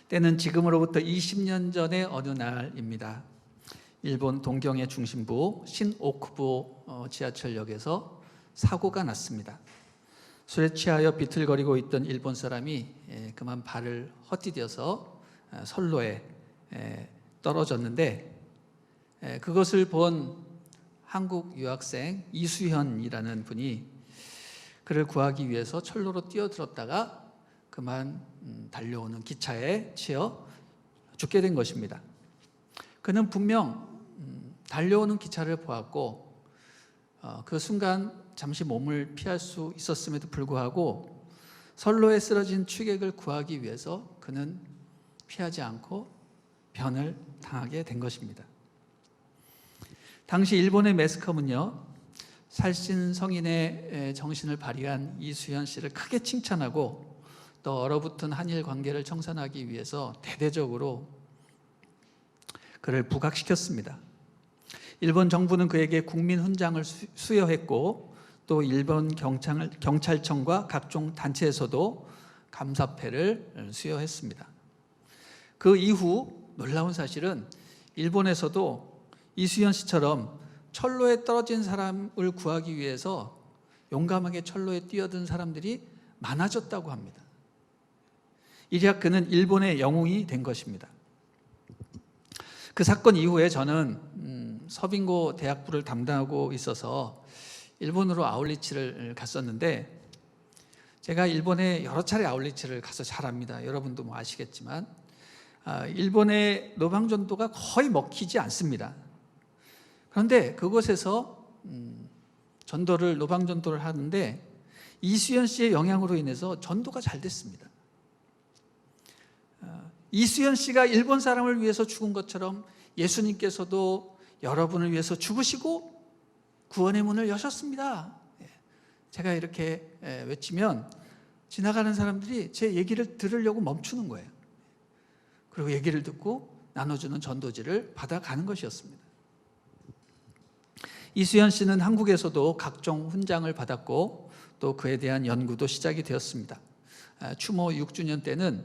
때는 지금으로부터 20년 전의 어느 날입니다. 일본 동경의 중심부 신오쿠보 지하철역에서 사고가 났습니다. 술에 취하여 비틀거리고 있던 일본 사람이 그만 발을 헛디뎌서 선로에 떨어졌는데, 그것을 본 한국 유학생 이수현이라는 분이 그를 구하기 위해서 철로로 뛰어들었다가 그만 달려오는 기차에 치여 죽게 된 것입니다. 그는 분명 달려오는 기차를 보았고 그 순간 잠시 몸을 피할 수 있었음에도 불구하고 선로에 쓰러진 취객을 구하기 위해서 그는 피하지 않고 변을 당하게 된 것입니다. 당시 일본의 매스컴은요, 살신 성인의 정신을 발휘한 이수현 씨를 크게 칭찬하고 또 얼어붙은 한일 관계를 청산하기 위해서 대대적으로 그를 부각시켰습니다. 일본 정부는 그에게 국민 훈장을 수여했고 또 일본 경찰청과 각종 단체에서도 감사패를 수여했습니다. 그 이후 놀라운 사실은 일본에서도 이수현 씨처럼 철로에 떨어진 사람을 구하기 위해서 용감하게 철로에 뛰어든 사람들이 많아졌다고 합니다. 이리야 그는 일본의 영웅이 된 것입니다. 그 사건 이후에 저는 서빙고 대학부를 담당하고 있어서 일본으로 아울리치를 갔었는데, 제가 일본에 여러 차례 아울리치를 가서 잘 압니다. 여러분도 뭐 아시겠지만 일본의 노방전도가 거의 먹히지 않습니다. 그런데 그곳에서 노방전도를 하는데 이수현 씨의 영향으로 인해서 전도가 잘 됐습니다. 이수현 씨가 일본 사람을 위해서 죽은 것처럼 예수님께서도 여러분을 위해서 죽으시고 구원의 문을 여셨습니다. 제가 이렇게 외치면 지나가는 사람들이 제 얘기를 들으려고 멈추는 거예요. 그리고 얘기를 듣고 나눠주는 전도지를 받아가는 것이었습니다. 이수현 씨는 한국에서도 각종 훈장을 받았고 또 그에 대한 연구도 시작이 되었습니다. 추모 6주년 때는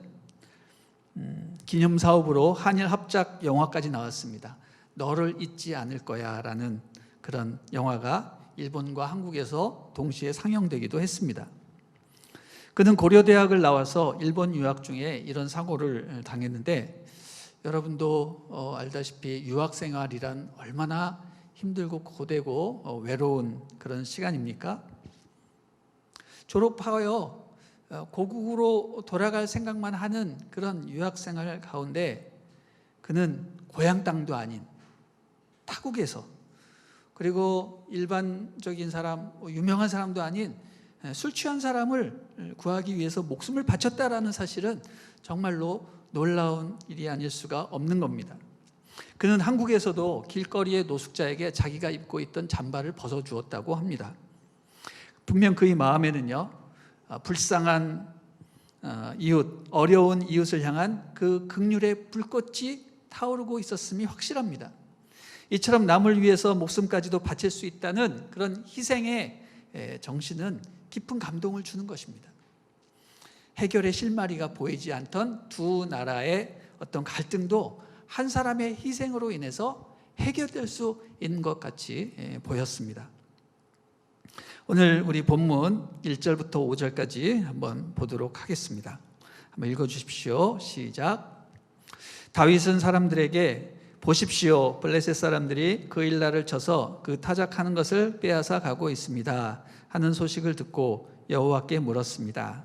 기념사업으로 한일 합작 영화까지 나왔습니다. 너를 잊지 않을 거야 라는 그런 영화가 일본과 한국에서 동시에 상영되기도 했습니다. 그는 고려대학을 나와서 일본 유학 중에 이런 사고를 당했는데, 여러분도 알다시피 유학생활이란 얼마나 힘들고 고되고 외로운 그런 시간입니까? 졸업하여 고국으로 돌아갈 생각만 하는 그런 유학생활 가운데 그는 고향 땅도 아닌 타국에서, 그리고 일반적인 사람, 유명한 사람도 아닌 술 취한 사람을 구하기 위해서 목숨을 바쳤다라는 사실은 정말로 놀라운 일이 아닐 수가 없는 겁니다. 그는 한국에서도 길거리의 노숙자에게 자기가 입고 있던 잠바를 벗어주었다고 합니다. 분명 그의 마음에는요, 불쌍한 이웃, 어려운 이웃을 향한 그 긍휼의 불꽃이 타오르고 있었음이 확실합니다. 이처럼 남을 위해서 목숨까지도 바칠 수 있다는 그런 희생의 정신은 깊은 감동을 주는 것입니다. 해결의 실마리가 보이지 않던 두 나라의 어떤 갈등도 한 사람의 희생으로 인해서 해결될 수 있는 것 같이 보였습니다. 오늘 우리 본문 1절부터 5절까지 한번 보도록 하겠습니다. 한번 읽어주십시오. 시작. 다윗은 사람들에게 보십시오, 블레셋 사람들이 그 일날을 쳐서 그 타작하는 것을 빼앗아 가고 있습니다 하는 소식을 듣고 여호와께 물었습니다.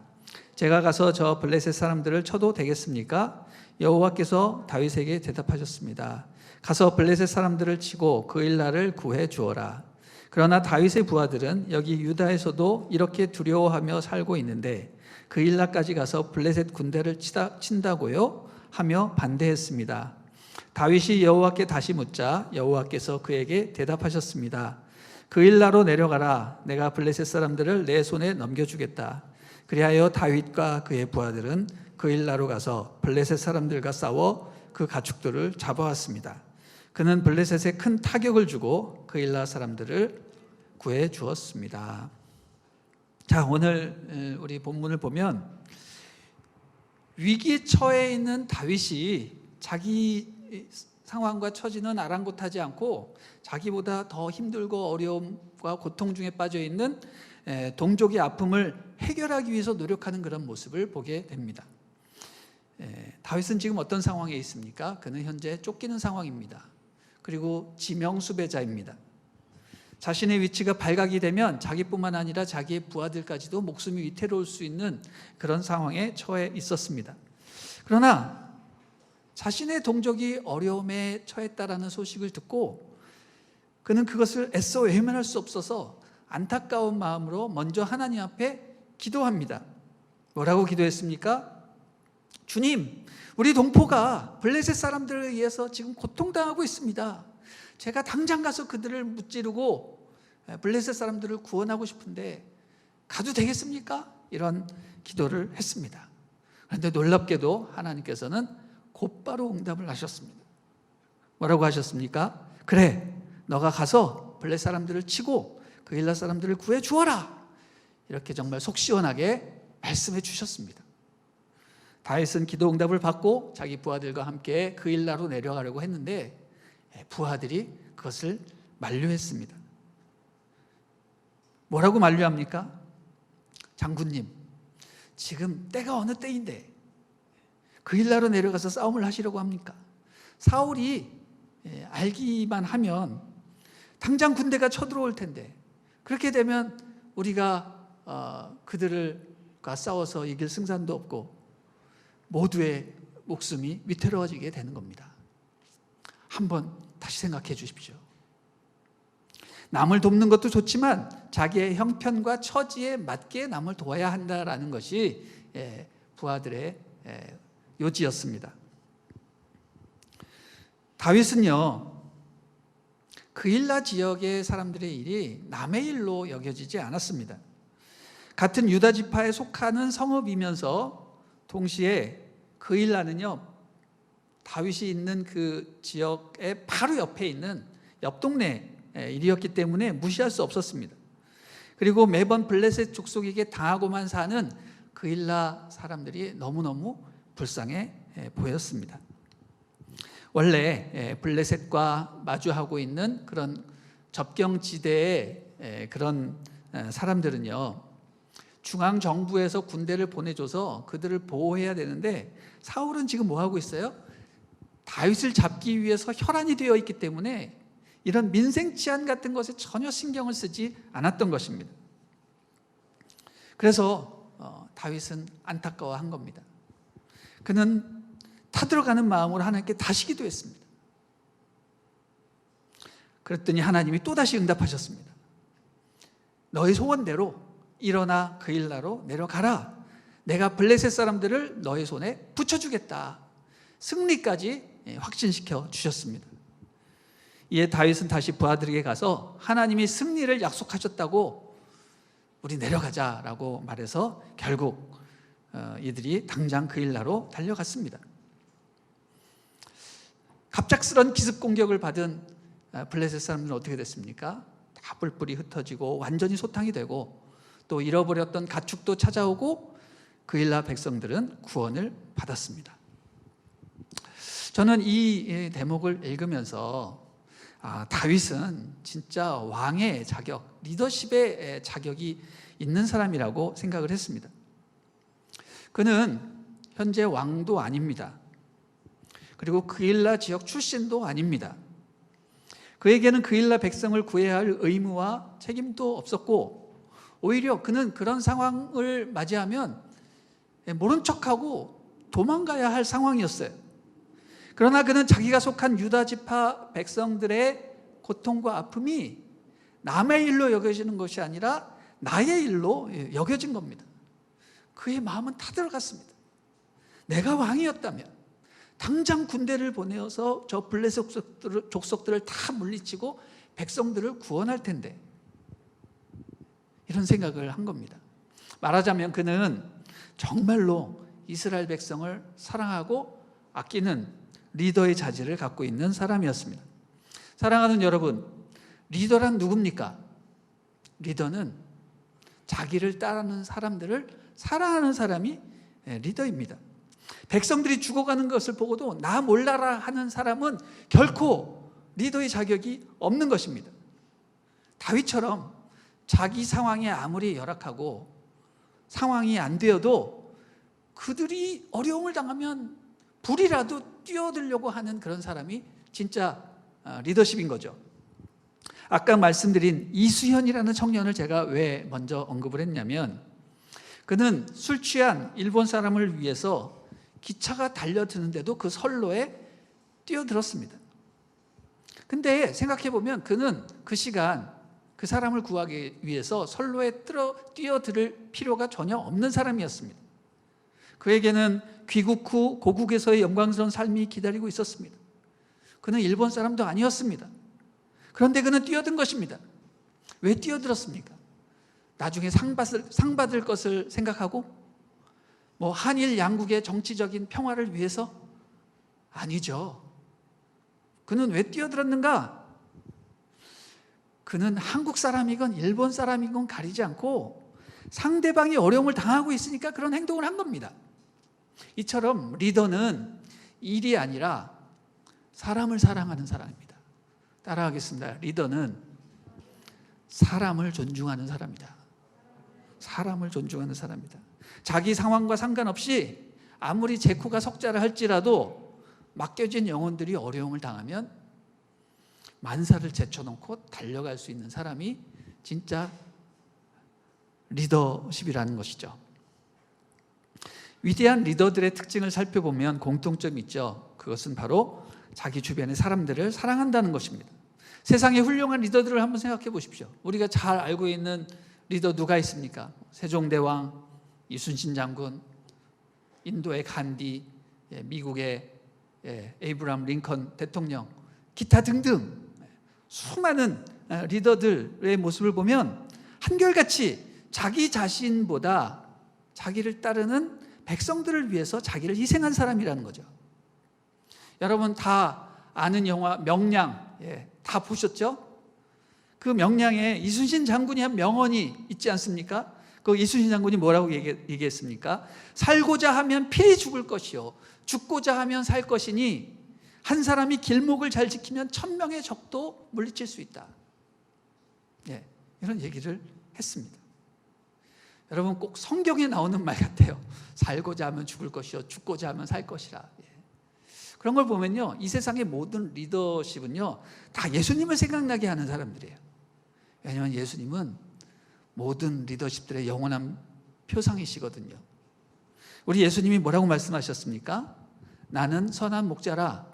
제가 가서 저 블레셋 사람들을 쳐도 되겠습니까? 여호와께서 다윗에게 대답하셨습니다. 가서 블레셋 사람들을 치고 그 일날을 구해 주어라. 그러나 다윗의 부하들은 여기 유다에서도 이렇게 두려워하며 살고 있는데 그 일날까지 가서 블레셋 군대를 친다고요? 하며 반대했습니다. 다윗이 여호와께 다시 묻자 여호와께서 그에게 대답하셨습니다. 그 일나로 내려가라. 내가 블레셋 사람들을 내 손에 넘겨주겠다. 그리하여 다윗과 그의 부하들은 그 일나로 가서 블레셋 사람들과 싸워 그 가축들을 잡아왔습니다. 그는 블레셋에 큰 타격을 주고 그 일나 사람들을 구해 주었습니다. 자, 오늘 우리 본문을 보면 위기에 처해 있는 다윗이 자기 상황과 처지는 아랑곳하지 않고 자기보다 더 힘들고 어려움과 고통 중에 빠져 있는 동족의 아픔을 해결하기 위해서 노력하는 그런 모습을 보게 됩니다. 다윗은 지금 어떤 상황에 있습니까? 그는 현재 쫓기는 상황입니다. 그리고 지명수배자입니다. 자신의 위치가 발각이 되면 자기뿐만 아니라 자기의 부하들까지도 목숨이 위태로울 수 있는 그런 상황에 처해 있었습니다. 그러나 자신의 동족이 어려움에 처했다라는 소식을 듣고 그는 그것을 애써 외면할 수 없어서 안타까운 마음으로 먼저 하나님 앞에 기도합니다. 뭐라고 기도했습니까? 주님, 우리 동포가 블레셋 사람들에 의해서 지금 고통당하고 있습니다. 제가 당장 가서 그들을 무찌르고 블레셋 사람들을 구원하고 싶은데 가도 되겠습니까? 이런 기도를 했습니다. 그런데 놀랍게도 하나님께서는 곧바로 응답을 하셨습니다. 뭐라고 하셨습니까? 그래, 너가 가서 블레셋 사람들을 치고 그일라 사람들을 구해 주어라. 이렇게 정말 속 시원하게 말씀해 주셨습니다. 다윗은 기도 응답을 받고 자기 부하들과 함께 그일라로 내려가려고 했는데 부하들이 그것을 만류했습니다. 뭐라고 만류합니까? 장군님, 지금 때가 어느 때인데 그일라로 내려가서 싸움을 하시려고 합니까? 사울이 알기만 하면 당장 군대가 쳐들어올 텐데 그렇게 되면 우리가 그들과 싸워서 이길 승산도 없고 모두의 목숨이 위태로워지게 되는 겁니다. 한번 다시 생각해 주십시오. 남을 돕는 것도 좋지만 자기의 형편과 처지에 맞게 남을 도와야 한다라는 것이 부하들의 요지였습니다. 다윗은요, 그일라 지역의 사람들의 일이 남의 일로 여겨지지 않았습니다. 같은 유다 지파에 속하는 성읍이면서 동시에 그일라는요, 다윗이 있는 그 지역의 바로 옆에 있는 옆 동네 일이었기 때문에 무시할 수 없었습니다. 그리고 매번 블레셋 족속에게 당하고만 사는 그일라 사람들이 너무너무 불쌍해 보였습니다. 원래 블레셋과 마주하고 있는 그런 접경지대의 그런 사람들은요, 중앙정부에서 군대를 보내줘서 그들을 보호해야 되는데 사울은 지금 뭐하고 있어요? 다윗을 잡기 위해서 혈안이 되어 있기 때문에 이런 민생 치안 같은 것에 전혀 신경을 쓰지 않았던 것입니다. 그래서 다윗은 안타까워한 겁니다. 그는 타들어가는 마음으로 하나님께 다시 기도했습니다. 그랬더니 하나님이 또다시 응답하셨습니다. 너의 소원대로 일어나 그일라로 내려가라. 내가 블레셋 사람들을 너의 손에 붙여주겠다. 승리까지 확신시켜 주셨습니다. 이에 다윗은 다시 부하들에게 가서 하나님이 승리를 약속하셨다고 우리 내려가자라고 말해서 결국 이들이 당장 그일라로 달려갔습니다. 갑작스런 기습 공격을 받은 블레셋 사람들은 어떻게 됐습니까? 다 뿔뿔이 흩어지고 완전히 소탕이 되고 또 잃어버렸던 가축도 찾아오고 그일라 백성들은 구원을 받았습니다. 저는 이 대목을 읽으면서 다윗은 진짜 왕의 자격, 리더십의 자격이 있는 사람이라고 생각을 했습니다. 그는 현재 왕도 아닙니다. 그리고 그일라 지역 출신도 아닙니다. 그에게는 그일라 백성을 구해야 할 의무와 책임도 없었고 오히려 그는 그런 상황을 맞이하면 모른 척하고 도망가야 할 상황이었어요. 그러나 그는 자기가 속한 유다 지파 백성들의 고통과 아픔이 남의 일로 여겨지는 것이 아니라 나의 일로 여겨진 겁니다. 그의 마음은 타들어갔습니다. 내가 왕이었다면 당장 군대를 보내어서 저 블레셋 족속들을 다 물리치고 백성들을 구원할 텐데 이런 생각을 한 겁니다. 말하자면 그는 정말로 이스라엘 백성을 사랑하고 아끼는 리더의 자질을 갖고 있는 사람이었습니다. 사랑하는 여러분, 리더란 누굽니까? 리더는 자기를 따르는 사람들을 사랑하는 사람이 리더입니다. 백성들이 죽어가는 것을 보고도 나 몰라라 하는 사람은 결코 리더의 자격이 없는 것입니다. 다윗처럼 자기 상황이 아무리 열악하고 상황이 안 되어도 그들이 어려움을 당하면 불이라도 뛰어들려고 하는 그런 사람이 진짜 리더십인 거죠. 아까 말씀드린 이수현이라는 청년을 제가 왜 먼저 언급을 했냐면, 그는 술 취한 일본 사람을 위해서 기차가 달려드는데도 그 선로에 뛰어들었습니다. 근데 생각해보면 그는 그 시간 그 사람을 구하기 위해서 선로에 뛰어들 필요가 전혀 없는 사람이었습니다. 그에게는 귀국 후 고국에서의 영광스러운 삶이 기다리고 있었습니다. 그는 일본 사람도 아니었습니다. 그런데 그는 뛰어든 것입니다. 왜 뛰어들었습니까? 나중에 상 받을 것을 생각하고 한일 양국의 정치적인 평화를 위해서? 아니죠. 그는 왜 뛰어들었는가? 그는 한국 사람이건 일본 사람이건 가리지 않고 상대방이 어려움을 당하고 있으니까 그런 행동을 한 겁니다. 이처럼 리더는 일이 아니라 사람을 사랑하는 사람입니다. 따라하겠습니다. 리더는 사람을 존중하는 사람이다. 사람을 존중하는 사람이다. 자기 상황과 상관없이 아무리 제코가 석자를 할지라도 맡겨진 영혼들이 어려움을 당하면 만사를 제쳐놓고 달려갈 수 있는 사람이 진짜 리더십이라는 것이죠. 위대한 리더들의 특징을 살펴보면 공통점이 있죠. 그것은 바로 자기 주변의 사람들을 사랑한다는 것입니다. 세상의 훌륭한 리더들을 한번 생각해 보십시오. 우리가 잘 알고 있는 리더 누가 있습니까? 세종대왕, 이순신 장군, 인도의 간디, 미국의 에이브라함 링컨 대통령, 기타 등등 수많은 리더들의 모습을 보면 한결같이 자기 자신보다 자기를 따르는 백성들을 위해서 자기를 희생한 사람이라는 거죠. 여러분 다 아는 영화 명량, 다 보셨죠? 그 명량에 이순신 장군이 한 명언이 있지 않습니까? 그 이순신 장군이 뭐라고 얘기했습니까? 살고자 하면 필히 죽을 것이요 죽고자 하면 살 것이니 한 사람이 길목을 잘 지키면 1000명의 적도 물리칠 수 있다. 이런 얘기를 했습니다. 여러분 꼭 성경에 나오는 말 같아요. 살고자 하면 죽을 것이요 죽고자 하면 살 것이라. 그런 걸 보면요, 이 세상의 모든 리더십은요 다 예수님을 생각나게 하는 사람들이에요. 왜냐하면 예수님은 모든 리더십들의 영원한 표상이시거든요. 우리 예수님이 뭐라고 말씀하셨습니까? 나는 선한 목자라.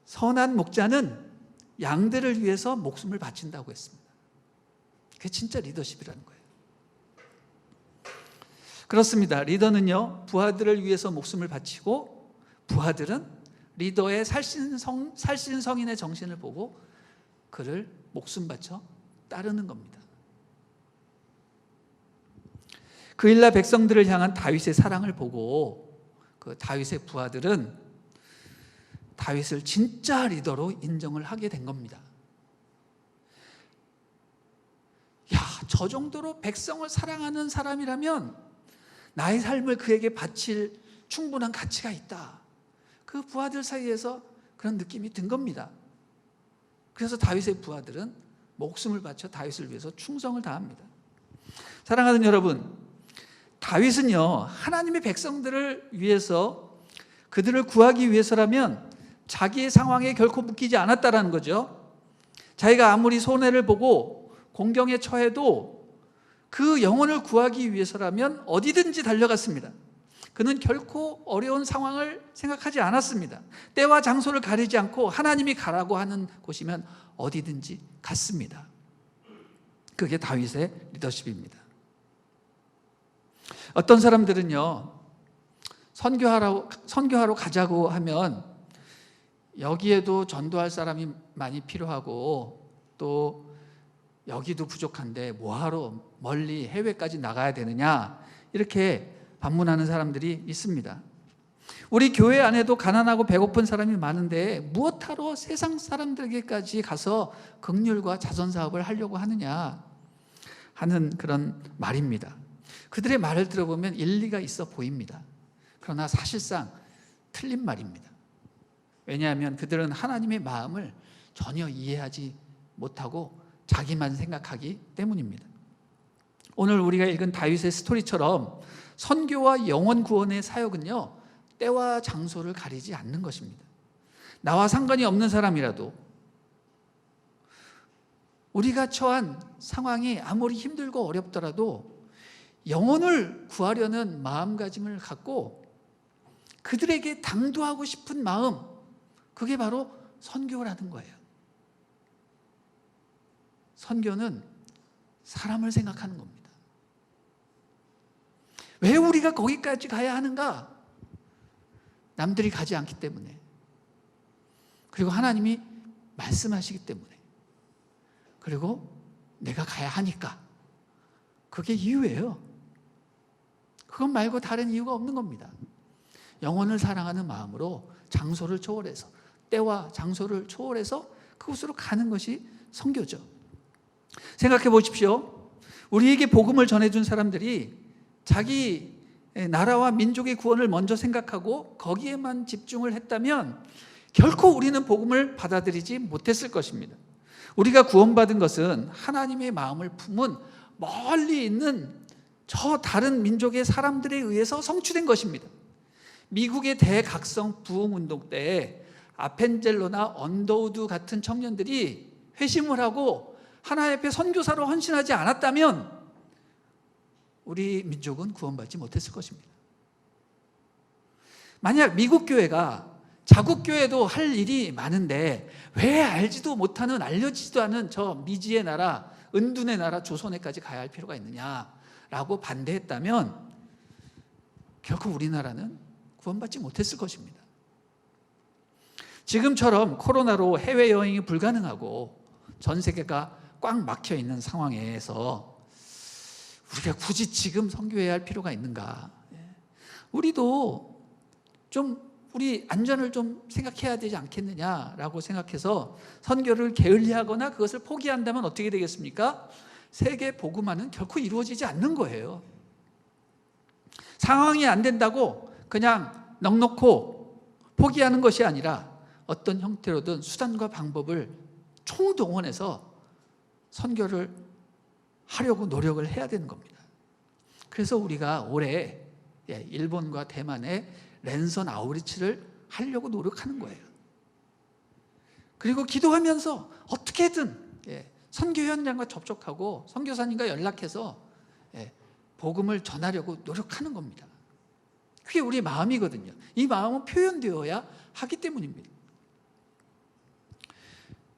선한 목자는 양들을 위해서 목숨을 바친다고 했습니다. 그게 진짜 리더십이라는 거예요. 그렇습니다. 리더는요 부하들을 위해서 목숨을 바치고, 부하들은 리더의 살신성인의 정신을 보고 그를 목숨 바쳐 따르는 겁니다. 그 일날 백성들을 향한 다윗의 사랑을 보고 그 다윗의 부하들은 다윗을 진짜 리더로 인정을 하게 된 겁니다. 저 정도로 백성을 사랑하는 사람이라면 나의 삶을 그에게 바칠 충분한 가치가 있다. 그 부하들 사이에서 그런 느낌이 든 겁니다. 그래서 다윗의 부하들은 목숨을 바쳐 다윗을 위해서 충성을 다합니다. 사랑하는 여러분, 다윗은요 하나님의 백성들을 위해서, 그들을 구하기 위해서라면 자기의 상황에 결코 묶이지 않았다라는 거죠. 자기가 아무리 손해를 보고 공경에 처해도 그 영혼을 구하기 위해서라면 어디든지 달려갔습니다. 그는 결코 어려운 상황을 생각하지 않았습니다. 때와 장소를 가리지 않고 하나님이 가라고 하는 곳이면 어디든지 갔습니다. 그게 다윗의 리더십입니다. 어떤 사람들은요 선교하러 가자고 하면 여기에도 전도할 사람이 많이 필요하고 또 여기도 부족한데 뭐하러 멀리 해외까지 나가야 되느냐, 이렇게 반문하는 사람들이 있습니다. 우리 교회 안에도 가난하고 배고픈 사람이 많은데 무엇하러 세상 사람들에게까지 가서 긍휼과 자선사업을 하려고 하느냐 하는 그런 말입니다. 그들의 말을 들어보면 일리가 있어 보입니다. 그러나 사실상 틀린 말입니다. 왜냐하면 그들은 하나님의 마음을 전혀 이해하지 못하고 자기만 생각하기 때문입니다. 오늘 우리가 읽은 다윗의 스토리처럼 선교와 영혼 구원의 사역은요, 때와 장소를 가리지 않는 것입니다. 나와 상관이 없는 사람이라도 우리가 처한 상황이 아무리 힘들고 어렵더라도 영혼을 구하려는 마음가짐을 갖고 그들에게 당도하고 싶은 마음, 그게 바로 선교라는 거예요. 선교는 사람을 생각하는 겁니다. 왜 우리가 거기까지 가야 하는가? 남들이 가지 않기 때문에, 그리고 하나님이 말씀하시기 때문에, 그리고 내가 가야 하니까, 그게 이유예요. 그것 말고 다른 이유가 없는 겁니다. 영혼을 사랑하는 마음으로 장소를 초월해서, 때와 장소를 초월해서 그곳으로 가는 것이 선교죠. 생각해 보십시오. 우리에게 복음을 전해준 사람들이 자기 나라와 민족의 구원을 먼저 생각하고 거기에만 집중을 했다면 결코 우리는 복음을 받아들이지 못했을 것입니다. 우리가 구원받은 것은 하나님의 마음을 품은 멀리 있는 저 다른 민족의 사람들에 의해서 성취된 것입니다. 미국의 대각성 부흥운동 때에 아펜젤로나 언더우드 같은 청년들이 회심을 하고 하나님 앞에 선교사로 헌신하지 않았다면 우리 민족은 구원받지 못했을 것입니다. 만약 미국 교회가 자국 교회도 할 일이 많은데 왜 알지도 못하는, 알려지지도 않은 저 미지의 나라, 은둔의 나라 조선에까지 가야 할 필요가 있느냐라고 반대했다면 결코 우리나라는 구원받지 못했을 것입니다. 지금처럼 코로나로 해외여행이 불가능하고 전 세계가 꽉 막혀 있는 상황에서 우리가 굳이 지금 선교해야 할 필요가 있는가? 우리도 좀 우리 안전을 좀 생각해야 되지 않겠느냐라고 생각해서 선교를 게을리하거나 그것을 포기한다면 어떻게 되겠습니까? 세계 복음화는 결코 이루어지지 않는 거예요. 상황이 안 된다고 그냥 넋놓고 포기하는 것이 아니라 어떤 형태로든 수단과 방법을 총동원해서 선교를 하려고 노력을 해야 되는 겁니다. 그래서 우리가 올해 일본과 대만에 랜선 아우리치를 하려고 노력하는 거예요. 그리고 기도하면서 어떻게든 선교 현장과 접촉하고 선교사님과 연락해서 복음을 전하려고 노력하는 겁니다. 그게 우리 마음이거든요. 이 마음은 표현되어야 하기 때문입니다.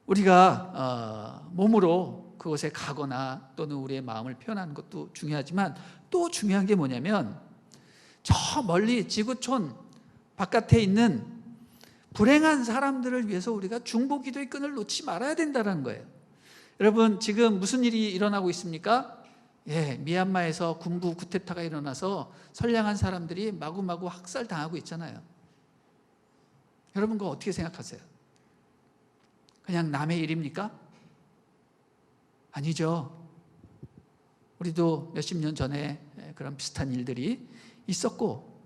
우리가 몸으로 그곳에 가거나 또는 우리의 마음을 표현하는 것도 중요하지만 또 중요한 게 뭐냐면 저 멀리 지구촌 바깥에 있는 불행한 사람들을 위해서 우리가 중보 기도의 끈을 놓지 말아야 된다는 거예요. 여러분, 지금 무슨 일이 일어나고 있습니까? 미얀마에서 군부 쿠데타가 일어나서 선량한 사람들이 마구마구 학살당하고 있잖아요. 여러분, 그거 어떻게 생각하세요? 그냥 남의 일입니까? 아니죠. 우리도 몇십 년 전에 그런 비슷한 일들이 있었고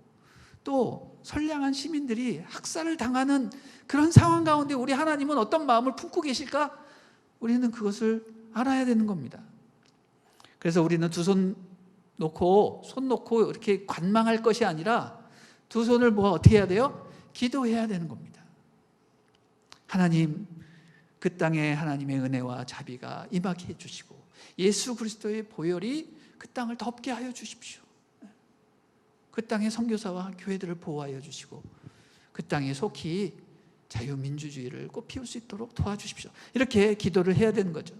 또 선량한 시민들이 학살을 당하는 그런 상황 가운데 우리 하나님은 어떤 마음을 품고 계실까? 우리는 그것을 알아야 되는 겁니다. 그래서 우리는 두 손 놓고 이렇게 관망할 것이 아니라 두 손을 어떻게 해야 돼요? 기도해야 되는 겁니다. 하나님, 그 땅에 하나님의 은혜와 자비가 임하게 해주시고 예수 그리스도의 보혈이 그 땅을 덮게 하여 주십시오. 그 땅의 선교사와 교회들을 보호하여 주시고 그 땅에 속히 자유민주주의를 꽃피울 수 있도록 도와주십시오. 이렇게 기도를 해야 되는 거죠.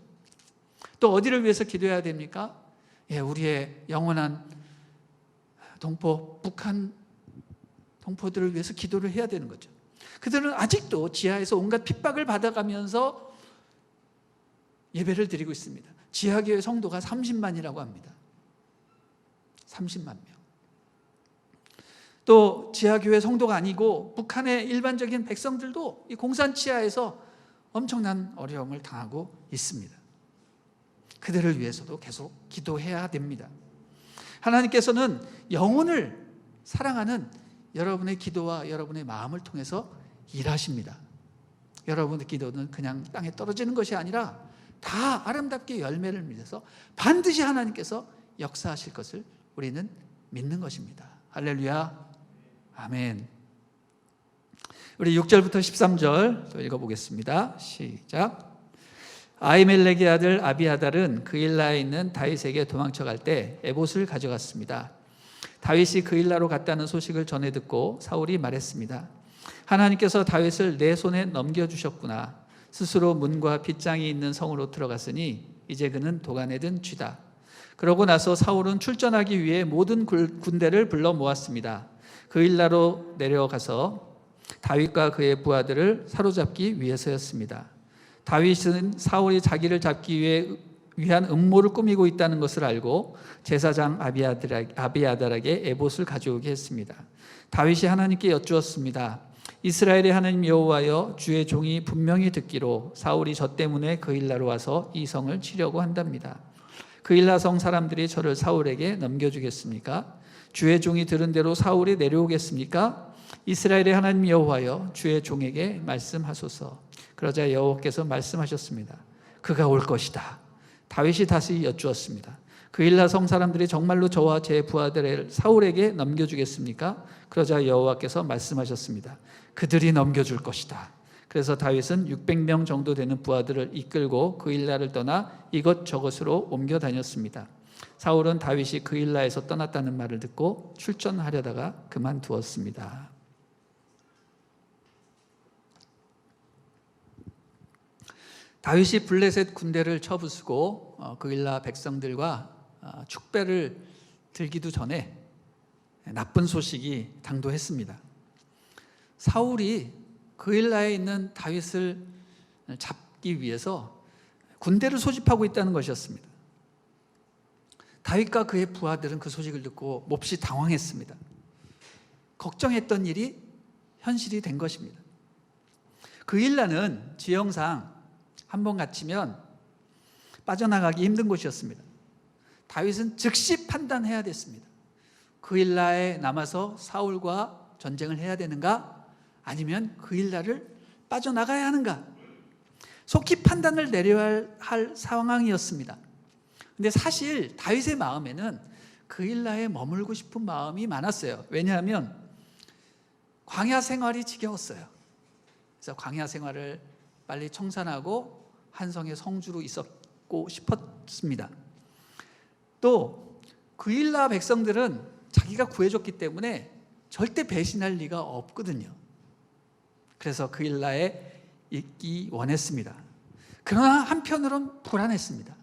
또 어디를 위해서 기도해야 됩니까? 우리의 영원한 동포, 북한 동포들을 위해서 기도를 해야 되는 거죠. 그들은 아직도 지하에서 온갖 핍박을 받아가면서 예배를 드리고 있습니다. 지하교회 성도가 30만이라고 합니다. 30만 명. 또 지하교회 성도가 아니고 북한의 일반적인 백성들도 이 공산 치하에서 엄청난 어려움을 당하고 있습니다. 그들을 위해서도 계속 기도해야 됩니다. 하나님께서는 영혼을 사랑하는 여러분의 기도와 여러분의 마음을 통해서 일하십니다. 여러분의 기도는 그냥 땅에 떨어지는 것이 아니라 다 아름답게 열매를 맺어서 반드시 하나님께서 역사하실 것을 우리는 믿는 것입니다. 할렐루야. 아멘. 우리 6절부터 13절 또 읽어보겠습니다. 시작. 아히멜렉의 아들 아비아달은 그일라에 있는 다윗에게 도망쳐갈 때 에봇을 가져갔습니다. 다윗이 그일라로 갔다는 소식을 전해 듣고 사울이 말했습니다. 하나님께서 다윗을 내 손에 넘겨주셨구나. 스스로 문과 빗장이 있는 성으로 들어갔으니 이제 그는 도간에 든 쥐다. 그러고 나서 사울은 출전하기 위해 모든 군대를 불러 모았습니다. 그일라로 내려가서 다윗과 그의 부하들을 사로잡기 위해서였습니다. 다윗은 사울이 자기를 잡기 위한 음모를 꾸미고 있다는 것을 알고 제사장 아비아달에게 에봇을 가져오게 했습니다. 다윗이 하나님께 여쭈었습니다. 이스라엘의 하나님 여호와여, 주의 종이 분명히 듣기로 사울이 저 때문에 그일라로 와서 이 성을 치려고 한답니다. 그일라 성 사람들이 저를 사울에게 넘겨주겠습니까? 주의 종이 들은 대로 사울이 내려오겠습니까? 이스라엘의 하나님 여호와여, 주의 종에게 말씀하소서. 그러자 여호와께서 말씀하셨습니다. 그가 올 것이다. 다윗이 다시 여쭈었습니다. 그일라 성 사람들이 정말로 저와 제 부하들을 사울에게 넘겨주겠습니까? 그러자 여호와께서 말씀하셨습니다. 그들이 넘겨줄 것이다. 그래서 다윗은 600명 정도 되는 부하들을 이끌고 그일라를 떠나 이것저것으로 옮겨 다녔습니다. 사울은 다윗이 그일라에서 떠났다는 말을 듣고 출전하려다가 그만두었습니다. 다윗이 블레셋 군대를 쳐부수고 그일라 백성들과 축배를 들기도 전에 나쁜 소식이 당도했습니다. 사울이 그일라에 있는 다윗을 잡기 위해서 군대를 소집하고 있다는 것이었습니다. 다윗과 그의 부하들은 그 소식을 듣고 몹시 당황했습니다. 걱정했던 일이 현실이 된 것입니다. 그일라는 지형상 한번 갇히면 빠져나가기 힘든 곳이었습니다. 다윗은 즉시 판단해야 됐습니다. 그일라에 남아서 사울과 전쟁을 해야 되는가? 아니면 그일라를 빠져나가야 하는가? 속히 판단을 내려야 할 상황이었습니다. 근데 사실 다윗의 마음에는 그일라에 머물고 싶은 마음이 많았어요. 왜냐하면 광야 생활이 지겨웠어요. 그래서 광야 생활을 빨리 청산하고 한성의 성주로 있었고 싶었습니다. 또 그일라 백성들은 자기가 구해줬기 때문에 절대 배신할 리가 없거든요. 그래서 그일라에 있기 원했습니다. 그러나 한편으로는 불안했습니다.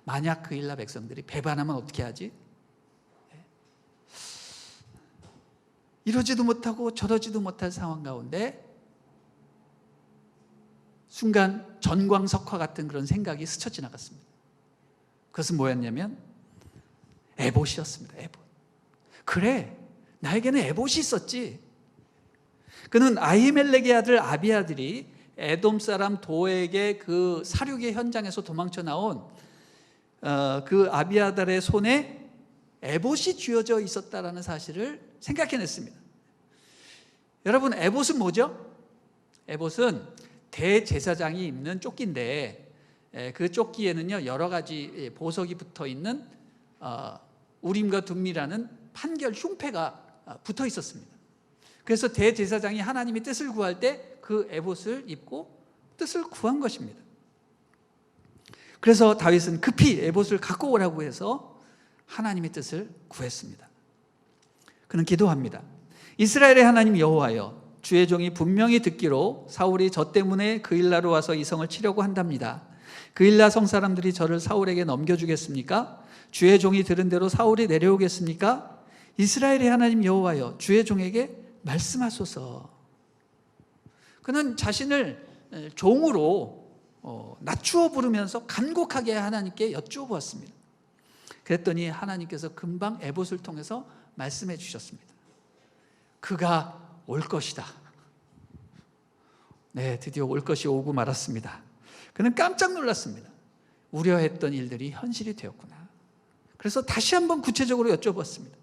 만약 그일라 백성들이 배반하면 어떻게 하지? 이러지도 못하고 저러지도 못할 상황 가운데 순간 전광석화 같은 그런 생각이 스쳐 지나갔습니다. 그것은 뭐였냐면 에봇이었습니다. 에봇. 그래, 나에게는 에봇이 있었지. 그는 아히멜렉의 아들 아비아들이 에돔 사람 도에게 그 사륙의 현장에서 도망쳐 나온 그 아비아달의 손에 에봇이 쥐어져 있었다라는 사실을 생각해냈습니다. 여러분, 에봇은 뭐죠? 에봇은 대제사장이 입는 조끼인데 그 조끼에는요 여러 가지 보석이 붙어 있는 우림과 둠미라는 판결 흉패가 붙어 있었습니다. 그래서 대제사장이 하나님의 뜻을 구할 때 그 에봇을 입고 뜻을 구한 것입니다. 그래서 다윗은 급히 에봇을 갖고 오라고 해서 하나님의 뜻을 구했습니다. 그는 기도합니다. 이스라엘의 하나님 여호와여, 주의 종이 분명히 듣기로 사울이 저 때문에 그일라로 와서 이 성을 치려고 한답니다. 그일라 성 사람들이 저를 사울에게 넘겨주겠습니까? 주의 종이 들은 대로 사울이 내려오겠습니까? 이스라엘의 하나님 여호와여, 주의 종에게 말씀하소서. 그는 자신을 종으로 낮추어 부르면서 간곡하게 하나님께 여쭈어 보았습니다. 그랬더니 하나님께서 금방 에봇을 통해서 말씀해 주셨습니다. 그가 올 것이다. 네, 드디어 올 것이 오고 말았습니다. 그는 깜짝 놀랐습니다. 우려했던 일들이 현실이 되었구나. 그래서 다시 한번 구체적으로 여쭤봤습니다.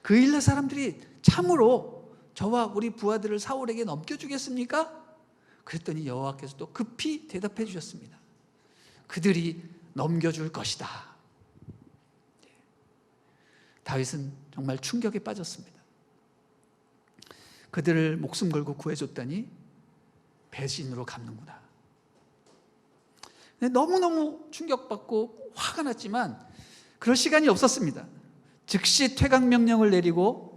그일라 사람들이 참으로 저와 우리 부하들을 사울에게 넘겨주겠습니까? 그랬더니 여호와께서 또 급히 대답해 주셨습니다. 그들이 넘겨줄 것이다. 다윗은 정말 충격에 빠졌습니다. 그들을 목숨 걸고 구해줬더니 배신으로 갚는구나. 너무너무 충격받고 화가 났지만 그럴 시간이 없었습니다. 즉시 퇴각 명령을 내리고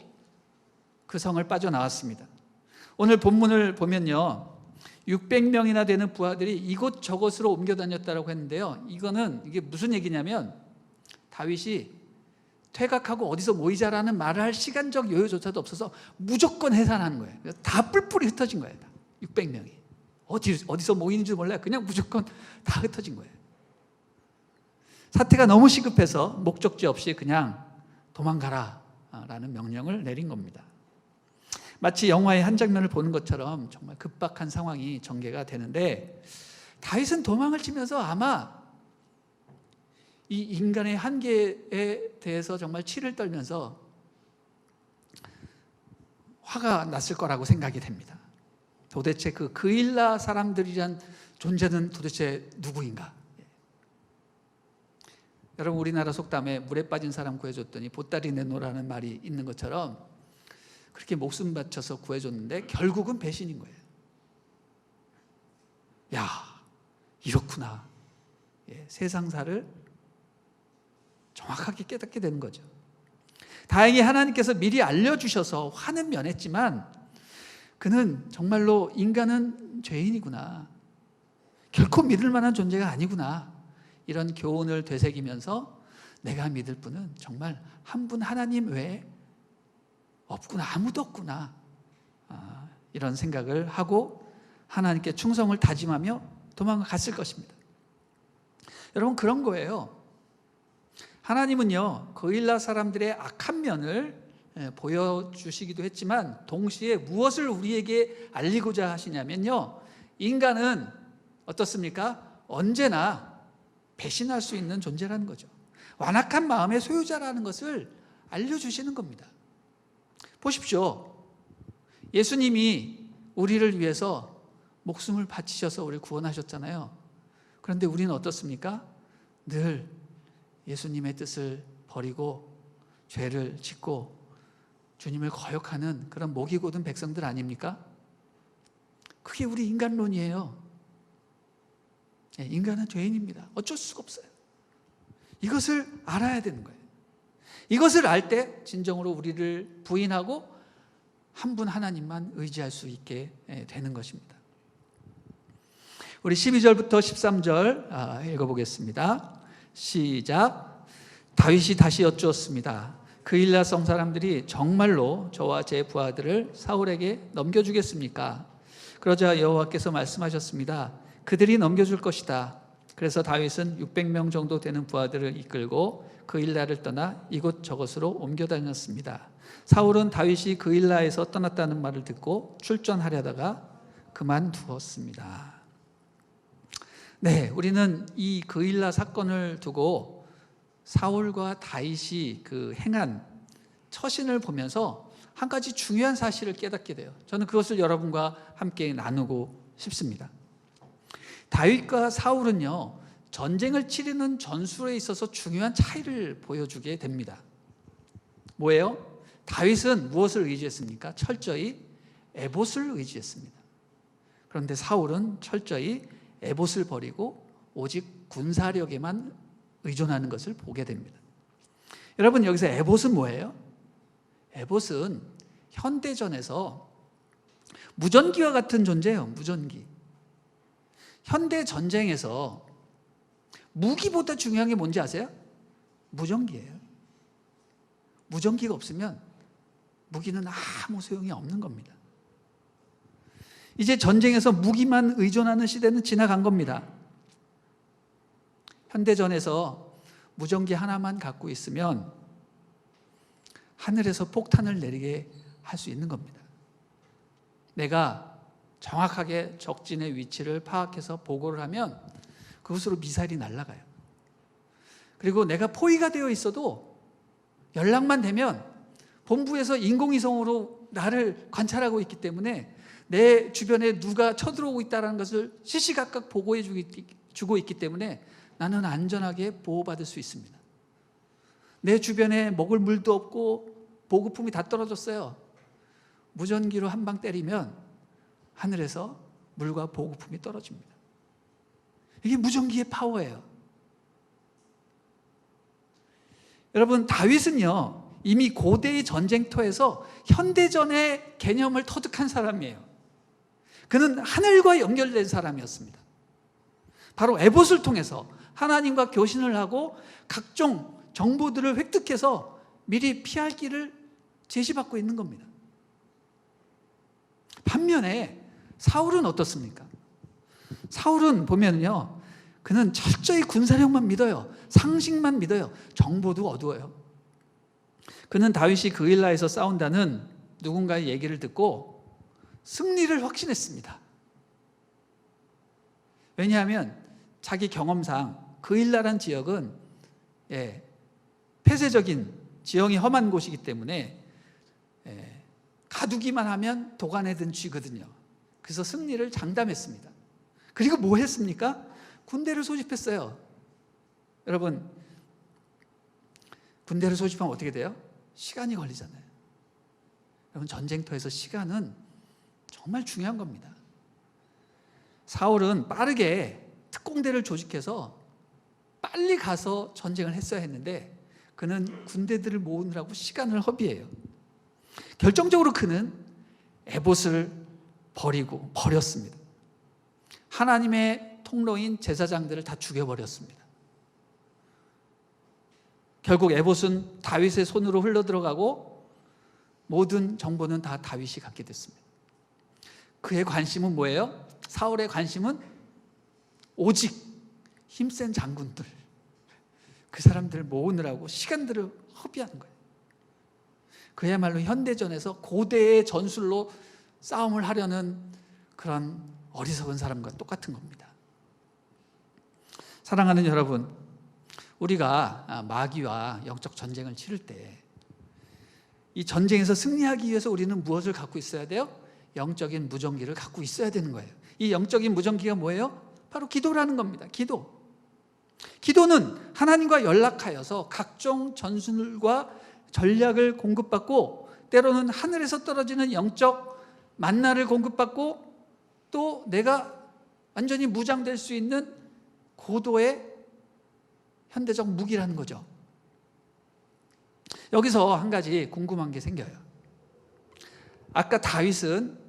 그 성을 빠져나왔습니다. 오늘 본문을 보면요, 600명이나 되는 부하들이 이곳저곳으로 옮겨 다녔다고 했는데요, 이게 무슨 얘기냐면 다윗이 퇴각하고 어디서 모이자라는 말을 할 시간적 여유조차도 없어서 무조건 해산하는 거예요. 다 뿔뿔이 흩어진 거예요. 600명이 어디서 모이는지 몰라요. 그냥 무조건 다 흩어진 거예요. 사태가 너무 시급해서 목적지 없이 그냥 도망가라 라는 명령을 내린 겁니다. 마치 영화의 한 장면을 보는 것처럼 정말 급박한 상황이 전개가 되는데, 다윗은 도망을 치면서 아마 이 인간의 한계에 대해서 정말 치를 떨면서 화가 났을 거라고 생각이 됩니다. 도대체 그 그일라 사람들이란 존재는 도대체 누구인가? 여러분, 우리나라 속담에 물에 빠진 사람 구해줬더니 보따리 내놓으라는 말이 있는 것처럼 그렇게 목숨 바쳐서 구해줬는데 결국은 배신인 거예요. 야, 이렇구나. 세상사를 정확하게 깨닫게 되는 거죠. 다행히 하나님께서 미리 알려주셔서 화는 면했지만 그는 정말로 인간은 죄인이구나, 결코 믿을 만한 존재가 아니구나, 이런 교훈을 되새기면서 내가 믿을 분은 정말 한 분 하나님 외에 없구나, 아무도 없구나, 이런 생각을 하고 하나님께 충성을 다짐하며 도망갔을 것입니다. 여러분, 그런 거예요. 하나님은요, 그일라 사람들의 악한 면을 보여주시기도 했지만 동시에 무엇을 우리에게 알리고자 하시냐면요, 인간은 어떻습니까? 언제나 배신할 수 있는 존재라는 거죠. 완악한 마음의 소유자라는 것을 알려주시는 겁니다. 보십시오. 예수님이 우리를 위해서 목숨을 바치셔서 우리를 구원하셨잖아요. 그런데 우리는 어떻습니까? 늘 예수님의 뜻을 버리고 죄를 짓고 주님을 거역하는 그런 목이 곧은 백성들 아닙니까? 그게 우리 인간론이에요. 인간은 죄인입니다. 어쩔 수가 없어요. 이것을 알아야 되는 거예요. 이것을 알 때 진정으로 우리를 부인하고 한 분 하나님만 의지할 수 있게 되는 것입니다. 우리 12절부터 13절 읽어보겠습니다. 시작. 다윗이 다시 여쭈었습니다. 그일라 성 사람들이 정말로 저와 제 부하들을 사울에게 넘겨주겠습니까? 그러자 여호와께서 말씀하셨습니다. 그들이 넘겨줄 것이다. 그래서 다윗은 600명 정도 되는 부하들을 이끌고 그일라를 떠나 이곳저곳으로 옮겨 다녔습니다. 사울은 다윗이 그일라에서 떠났다는 말을 듣고 출전하려다가 그만두었습니다. 네, 우리는 이 그일라 사건을 두고 사울과 다윗이 그 행한 처신을 보면서 한 가지 중요한 사실을 깨닫게 돼요. 저는 그것을 여러분과 함께 나누고 싶습니다. 다윗과 사울은요, 전쟁을 치르는 전술에 있어서 중요한 차이를 보여주게 됩니다. 뭐예요? 다윗은 무엇을 의지했습니까? 철저히 에봇을 의지했습니다. 그런데 사울은 철저히 에봇을 버리고 오직 군사력에만 의존하는 것을 보게 됩니다. 여러분, 여기서 에봇은 뭐예요? 에봇은 현대전에서 무전기와 같은 존재예요. 무전기. 현대 전쟁에서 무기보다 중요한 게 뭔지 아세요? 무전기예요. 무전기가 없으면 무기는 아무 소용이 없는 겁니다. 이제 전쟁에서 무기만 의존하는 시대는 지나간 겁니다. 현대전에서 무전기 하나만 갖고 있으면 하늘에서 폭탄을 내리게 할 수 있는 겁니다. 내가 정확하게 적진의 위치를 파악해서 보고를 하면 그곳으로 미사일이 날아가요. 그리고 내가 포위가 되어 있어도 연락만 되면 본부에서 인공위성으로 나를 관찰하고 있기 때문에 내 주변에 누가 쳐들어오고 있다는 것을 시시각각 보고해 주고 있기 때문에 나는 안전하게 보호받을 수 있습니다. 내 주변에 먹을 물도 없고 보급품이 다 떨어졌어요. 무전기로 한 방 때리면 하늘에서 물과 보급품이 떨어집니다. 이게 무전기의 파워예요. 여러분, 다윗은요 이미 고대의 전쟁터에서 현대전의 개념을 터득한 사람이에요. 그는 하늘과 연결된 사람이었습니다. 바로 에봇을 통해서 하나님과 교신을 하고 각종 정보들을 획득해서 미리 피할 길을 제시받고 있는 겁니다. 반면에 사울은 어떻습니까? 사울은 보면요 그는 철저히 군사력만 믿어요. 상식만 믿어요. 정보도 어두워요. 그는 다윗이 그일라에서 싸운다는 누군가의 얘기를 듣고 승리를 확신했습니다. 왜냐하면 자기 경험상 그일라란 지역은 폐쇄적인 지형이 험한 곳이기 때문에 가두기만 하면 도간에 든 쥐거든요. 그래서 승리를 장담했습니다. 그리고 뭐 했습니까? 군대를 소집했어요. 여러분, 군대를 소집하면 어떻게 돼요? 시간이 걸리잖아요. 여러분, 전쟁터에서 시간은 정말 중요한 겁니다. 사울은 빠르게 특공대를 조직해서 빨리 가서 전쟁을 했어야 했는데 그는 군대들을 모으느라고 시간을 허비해요. 결정적으로 그는 에봇을 버렸습니다. 하나님의 통로인 제사장들을 다 죽여버렸습니다. 결국 에봇은 다윗의 손으로 흘러들어가고 모든 정보는 다 다윗이 갖게 됐습니다. 그의 관심은 뭐예요? 사울의 관심은 오직 힘센 장군들, 그 사람들을 모으느라고 시간들을 허비하는 거예요. 그야말로 현대전에서 고대의 전술로 싸움을 하려는 그런 어리석은 사람과 똑같은 겁니다. 사랑하는 여러분, 우리가 마귀와 영적 전쟁을 치를 때 이 전쟁에서 승리하기 위해서 우리는 무엇을 갖고 있어야 돼요? 영적인 무전기를 갖고 있어야 되는 거예요. 이 영적인 무전기가 뭐예요? 바로 기도라는 겁니다. 기도는 하나님과 연락하여서 각종 전술과 전략을 공급받고 때로는 하늘에서 떨어지는 영적 만나를 공급받고 또 내가 완전히 무장될 수 있는 고도의 현대적 무기라는 거죠. 여기서 한 가지 궁금한 게 생겨요. 아까 다윗은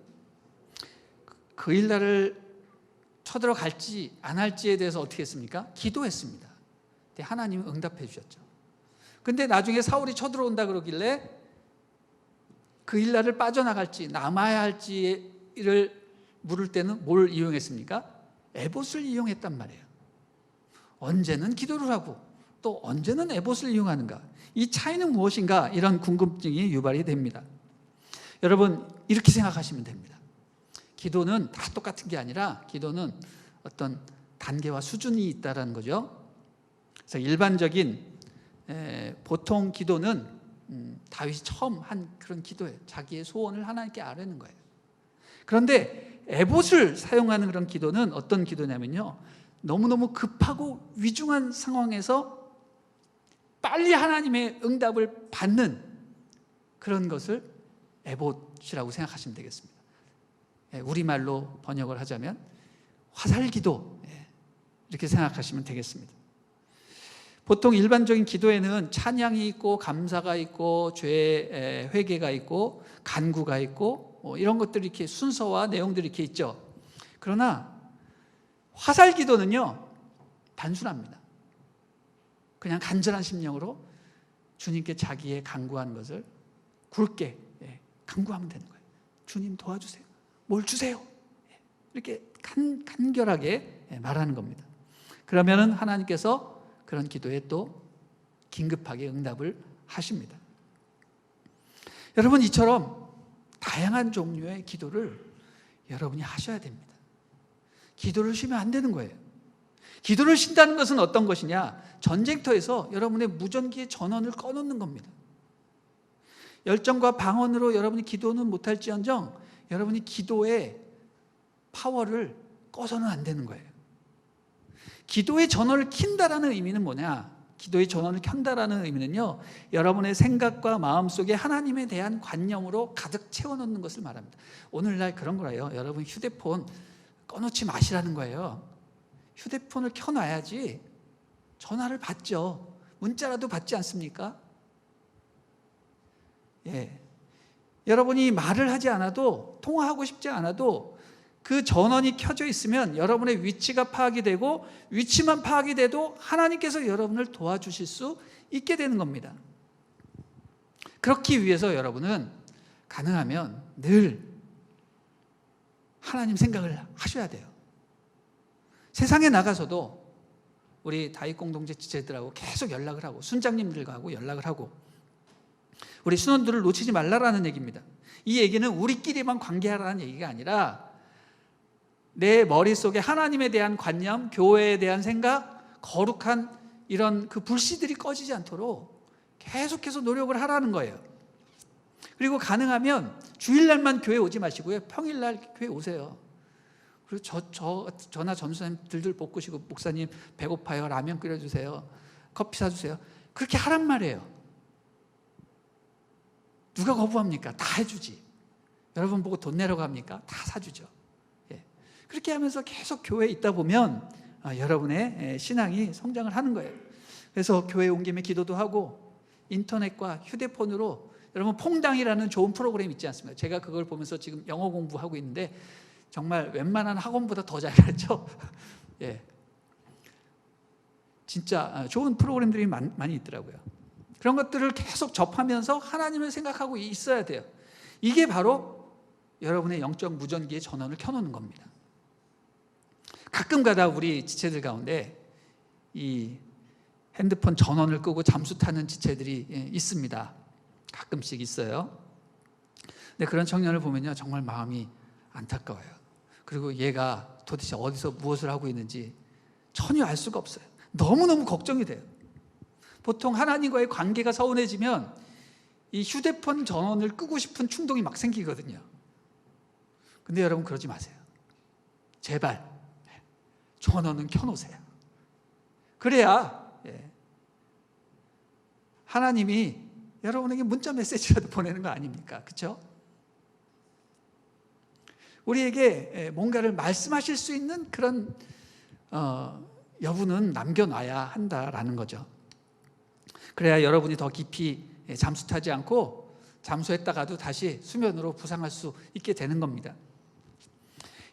그일라를 쳐들어갈지 안 할지에 대해서 어떻게 했습니까? 기도했습니다. 근데 하나님은 응답해 주셨죠. 근데 나중에 사울이 쳐들어온다 그러길래 그일라를 빠져나갈지 남아야 할지를 물을 때는 뭘 이용했습니까? 에봇을 이용했단 말이에요. 언제는 기도를 하고 또 언제는 에봇을 이용하는가? 이 차이는 무엇인가? 이런 궁금증이 유발이 됩니다. 여러분, 이렇게 생각하시면 됩니다. 기도는 다 똑같은 게 아니라 기도는 어떤 단계와 수준이 있다는 거죠. 그래서 일반적인 보통 기도는 다윗이 처음 한 그런 기도예요. 자기의 소원을 하나님께 아뢰는 거예요. 그런데 에봇을 사용하는 그런 기도는 어떤 기도냐면요, 너무너무 급하고 위중한 상황에서 빨리 하나님의 응답을 받는 그런 것을 에봇이라고 생각하시면 되겠습니다. 우리말로 번역을 하자면 화살기도, 이렇게 생각하시면 되겠습니다. 보통 일반적인 기도에는 찬양이 있고 감사가 있고 죄 회개가 있고 간구가 있고 이런 것들이 이렇게 순서와 내용들이 이렇게 있죠. 그러나 화살기도는요 단순합니다. 그냥 간절한 심령으로 주님께 자기의 간구하는 것을 굵게 간구하면 되는 거예요. 주님 도와주세요. 뭘 주세요. 이렇게 간결하게 말하는 겁니다. 그러면은 하나님께서 그런 기도에 또 긴급하게 응답을 하십니다. 여러분, 이처럼 다양한 종류의 기도를 여러분이 하셔야 됩니다. 기도를 쉬면 안 되는 거예요. 기도를 쉰다는 것은 어떤 것이냐? 전쟁터에서 여러분의 무전기의 전원을 꺼놓는 겁니다. 열정과 방언으로 여러분이 기도는 못할지언정 여러분이 기도의 파워를 꺼서는 안 되는 거예요. 기도의 전원을 킨다라는 의미는 뭐냐? 기도의 전원을 켠다라는 의미는요, 여러분의 생각과 마음속에 하나님에 대한 관념으로 가득 채워놓는 것을 말합니다. 오늘날 그런 거라요. 여러분 휴대폰 꺼놓지 마시라는 거예요. 휴대폰을 켜놔야지 전화를 받죠. 문자라도 받지 않습니까? 예. 여러분이 말을 하지 않아도, 통화하고 싶지 않아도 그 전원이 켜져 있으면 여러분의 위치가 파악이 되고, 위치만 파악이 돼도 하나님께서 여러분을 도와주실 수 있게 되는 겁니다. 그렇기 위해서 여러분은 가능하면 늘 하나님 생각을 하셔야 돼요. 세상에 나가서도 우리 다윗 공동체 지체들하고 계속 연락을 하고, 순장님들하고 연락을 하고, 우리 순원들을 놓치지 말라라는 얘기입니다. 이 얘기는 우리끼리만 관계하라는 얘기가 아니라 내 머릿속에 하나님에 대한 관념, 교회에 대한 생각, 거룩한 이런 그 불씨들이 꺼지지 않도록 계속해서 노력을 하라는 거예요. 그리고 가능하면 주일날만 교회 오지 마시고요, 평일날 교회 오세요. 그리고 저나 전수님들들 못 끄시고, 목사님 배고파요, 라면 끓여주세요, 커피 사주세요, 그렇게 하란 말이에요. 누가 거부합니까? 다 해주지. 여러분 보고 돈 내라고 합니까? 다 사주죠. 예. 그렇게 하면서 계속 교회에 있다 보면 여러분의 신앙이 성장을 하는 거예요. 그래서 교회 온 김에 기도도 하고, 인터넷과 휴대폰으로, 여러분 퐁당이라는 좋은 프로그램 있지 않습니까? 제가 그걸 보면서 지금 영어 공부하고 있는데 정말 웬만한 학원보다 더 잘 가르쳐. 예. 진짜 좋은 프로그램들이 많이 있더라고요. 그런 것들을 계속 접하면서 하나님을 생각하고 있어야 돼요. 이게 바로 여러분의 영적 무전기의 전원을 켜놓는 겁니다. 가끔가다 우리 지체들 가운데 이 핸드폰 전원을 끄고 잠수 타는 지체들이 있습니다. 가끔씩 있어요. 근데 그런 청년을 보면요, 정말 마음이 안타까워요. 그리고 얘가 도대체 어디서 무엇을 하고 있는지 전혀 알 수가 없어요. 너무너무 걱정이 돼요. 보통 하나님과의 관계가 서운해지면 이 휴대폰 전원을 끄고 싶은 충동이 막 생기거든요. 근데 여러분 그러지 마세요. 제발 전원은 켜놓으세요. 그래야 하나님이 여러분에게 문자 메시지라도 보내는 거 아닙니까? 그렇죠? 우리에게 뭔가를 말씀하실 수 있는 그런 여부는 남겨놔야 한다라는 거죠. 그래야 여러분이 더 깊이 잠수 타지 않고, 잠수했다가도 다시 수면으로 부상할 수 있게 되는 겁니다.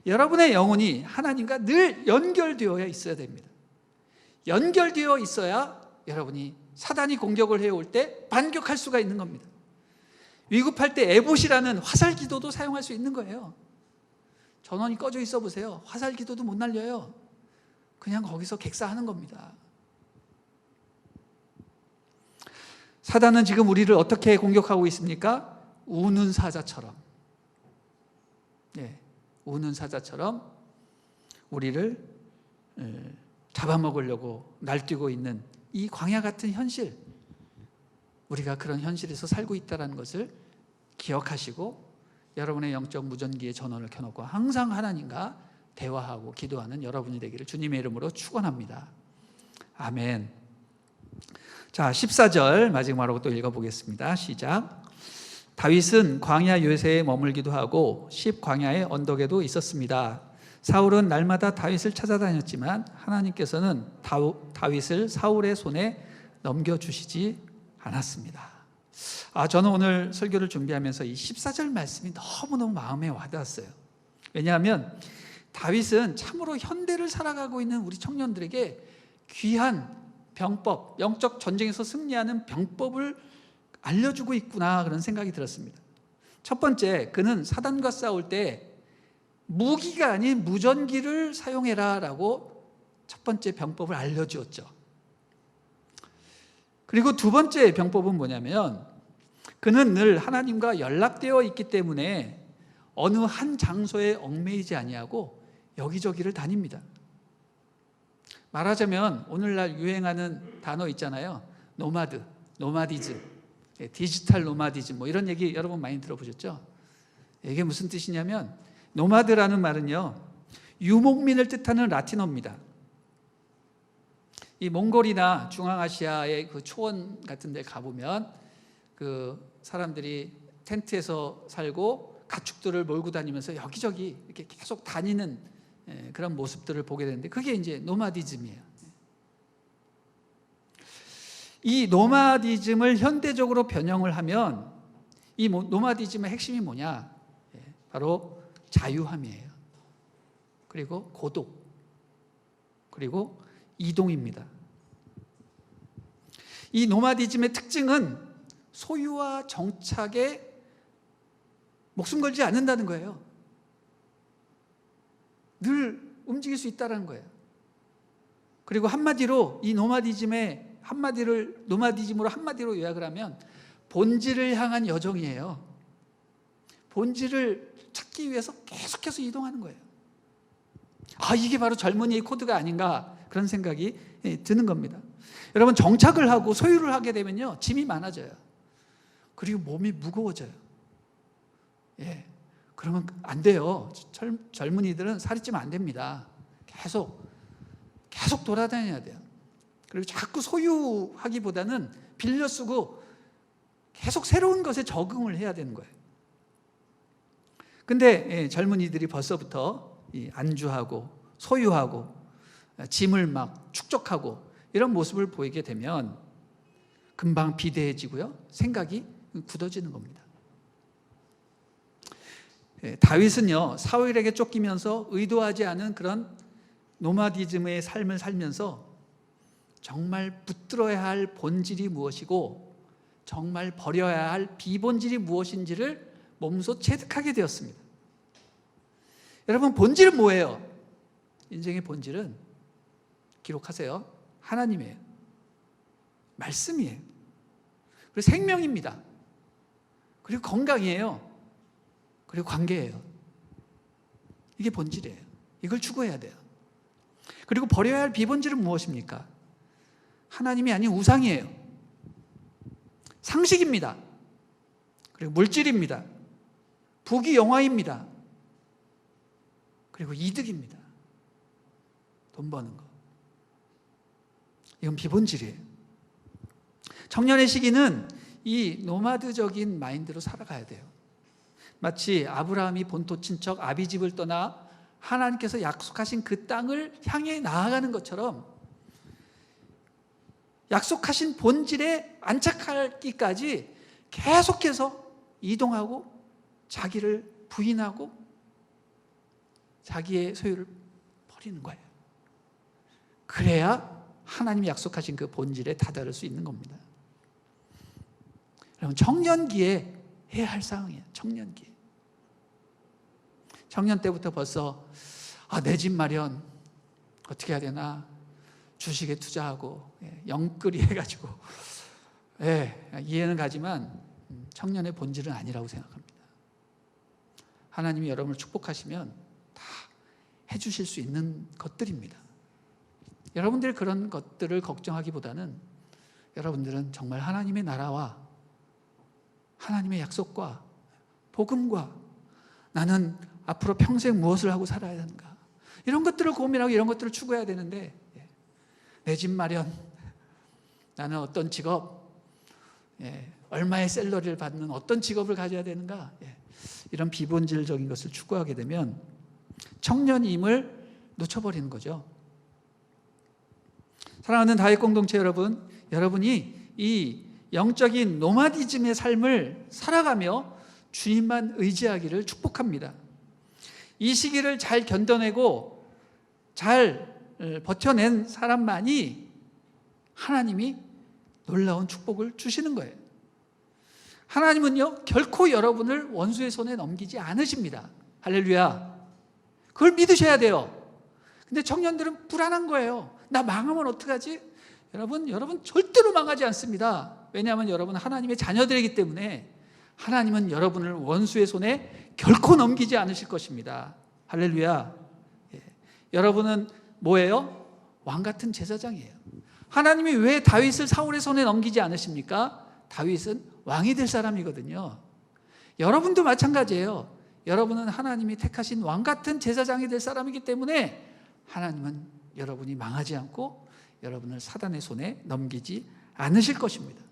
여러분의 영혼이 하나님과 늘 연결되어 있어야 됩니다. 연결되어 있어야 여러분이 사단이 공격을 해올 때 반격할 수가 있는 겁니다. 위급할 때 에봇이라는 화살 기도도 사용할 수 있는 거예요. 전원이 꺼져 있어 보세요. 화살 기도도 못 날려요. 그냥 거기서 객사하는 겁니다. 사단은 지금 우리를 어떻게 공격하고 있습니까? 우는 사자처럼. 우는 사자처럼 우리를 잡아먹으려고 날뛰고 있는 이 광야 같은 현실, 우리가 그런 현실에서 살고 있다는 것을 기억하시고, 여러분의 영적 무전기의 전원을 켜놓고 항상 하나님과 대화하고 기도하는 여러분이 되기를 주님의 이름으로 축원합니다. 아멘. 자, 14절 마지막으로 또 읽어보겠습니다. 시작. 다윗은 광야 요새에 머물기도 하고 십 광야의 언덕에도 있었습니다. 사울은 날마다 다윗을 찾아다녔지만 하나님께서는 다윗을 사울의 손에 넘겨주시지 않았습니다. 저는 오늘 설교를 준비하면서 이 14절 말씀이 너무너무 마음에 와닿았어요. 왜냐하면 다윗은 참으로 현대를 살아가고 있는 우리 청년들에게 귀한 병법, 영적 전쟁에서 승리하는 병법을 알려주고 있구나, 그런 생각이 들었습니다. 첫 번째, 그는 사단과 싸울 때 무기가 아닌 무전기를 사용해라 라고 첫 번째 병법을 알려주었죠. 그리고 두 번째 병법은 뭐냐면, 그는 늘 하나님과 연락되어 있기 때문에 어느 한 장소에 얽매이지 아니하고 여기저기를 다닙니다. 말하자면 오늘날 유행하는 단어 있잖아요. 노마디즘, 디지털 노마디즘, 뭐 이런 얘기 여러분 많이 들어보셨죠? 이게 무슨 뜻이냐면, 노마드라는 말은요, 유목민을 뜻하는 라틴어입니다. 이 몽골이나 중앙아시아의 그 초원 같은 데 가보면 그 사람들이 텐트에서 살고 가축들을 몰고 다니면서 여기저기 이렇게 계속 다니는 그런 모습들을 보게 되는데, 그게 이제 노마디즘이에요. 이 노마디즘을 현대적으로 변형을 하면 이 노마디즘의 핵심이 뭐냐? 바로 자유함이에요. 그리고 고독, 그리고 이동입니다. 이 노마디즘의 특징은 소유와 정착에 목숨 걸지 않는다는 거예요. 늘 움직일 수 있다는 거예요. 그리고 한마디로 이 노마디즘으로 한마디로 요약을 하면 본질을 향한 여정이에요. 본질을 찾기 위해서 계속해서 이동하는 거예요. 이게 바로 젊은이의 코드가 아닌가, 그런 생각이 드는 겁니다. 여러분, 정착을 하고 소유를 하게 되면요, 짐이 많아져요. 그리고 몸이 무거워져요. 그러면 안 돼요. 젊은이들은 살이 찌면 안 됩니다. 계속 돌아다녀야 돼요. 그리고 자꾸 소유하기보다는 빌려 쓰고 계속 새로운 것에 적응을 해야 되는 거예요. 근데 젊은이들이 벌써부터 안주하고 소유하고 짐을 막 축적하고 이런 모습을 보이게 되면 금방 비대해지고요, 생각이 굳어지는 겁니다. 다윗은요, 사울에게 쫓기면서 의도하지 않은 그런 노마디즘의 삶을 살면서 정말 붙들어야 할 본질이 무엇이고 정말 버려야 할 비본질이 무엇인지를 몸소 체득하게 되었습니다. 여러분, 본질은 뭐예요? 인생의 본질은, 기록하세요, 하나님이에요. 말씀이에요. 그리고 생명입니다. 그리고 건강이에요. 그리고 관계예요. 이게 본질이에요. 이걸 추구해야 돼요. 그리고 버려야 할 비본질은 무엇입니까? 하나님이 아닌 우상이에요. 상식입니다. 그리고 물질입니다. 부귀 영화입니다. 그리고 이득입니다. 돈 버는 거. 이건 비본질이에요. 청년의 시기는 이 노마드적인 마인드로 살아가야 돼요. 마치 아브라함이 본토 친척 아비집을 떠나 하나님께서 약속하신 그 땅을 향해 나아가는 것처럼 약속하신 본질에 안착하기까지 계속해서 이동하고 자기를 부인하고 자기의 소유를 버리는 거예요. 그래야 하나님이 약속하신 그 본질에 다다를 수 있는 겁니다. 여러분, 청년기에 해야 할 상황이에요. 청년기에. 청년 때부터 벌써 내 집 마련 어떻게 해야 되나, 주식에 투자하고 영끌이 해가지고 이해는 가지만 청년의 본질은 아니라고 생각합니다. 하나님이 여러분을 축복하시면 다 해주실 수 있는 것들입니다. 여러분들이 그런 것들을 걱정하기보다는 여러분들은 정말 하나님의 나라와 하나님의 약속과 복음과 나는 앞으로 평생 무엇을 하고 살아야 하는가, 이런 것들을 고민하고 이런 것들을 추구해야 되는데, 내 집 마련, 나는 어떤 직업, 얼마의 샐러리를 받는 어떤 직업을 가져야 되는가, 이런 비본질적인 것을 추구하게 되면 청년임을 놓쳐버리는 거죠. 사랑하는 다윗 공동체 여러분, 여러분이 이 영적인 노마디즘의 삶을 살아가며 주님만 의지하기를 축복합니다. 이 시기를 잘 견뎌내고 잘 버텨낸 사람만이 하나님이 놀라운 축복을 주시는 거예요. 하나님은요, 결코 여러분을 원수의 손에 넘기지 않으십니다. 할렐루야. 그걸 믿으셔야 돼요. 근데 청년들은 불안한 거예요. 나 망하면 어떡하지? 여러분 절대로 망하지 않습니다. 왜냐하면 여러분은 하나님의 자녀들이기 때문에 하나님은 여러분을 원수의 손에 결코 넘기지 않으실 것입니다. 할렐루야. 여러분은 뭐예요? 왕 같은 제사장이에요. 하나님이 왜 다윗을 사울의 손에 넘기지 않으십니까? 다윗은 왕이 될 사람이거든요. 여러분도 마찬가지예요. 여러분은 하나님이 택하신 왕 같은 제사장이 될 사람이기 때문에 하나님은 여러분이 망하지 않고 여러분을 사단의 손에 넘기지 않으실 것입니다.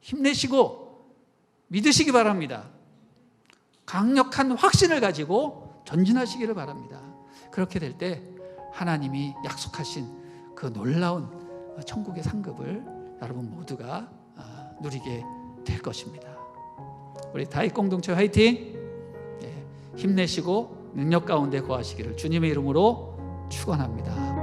힘내시고 믿으시기 바랍니다. 강력한 확신을 가지고 전진하시기를 바랍니다. 그렇게 될 때 하나님이 약속하신 그 놀라운 천국의 상급을 여러분 모두가 누리게 될 것입니다. 우리 다윗 공동체 화이팅! 힘내시고 능력 가운데 거하시기를 주님의 이름으로 축원합니다.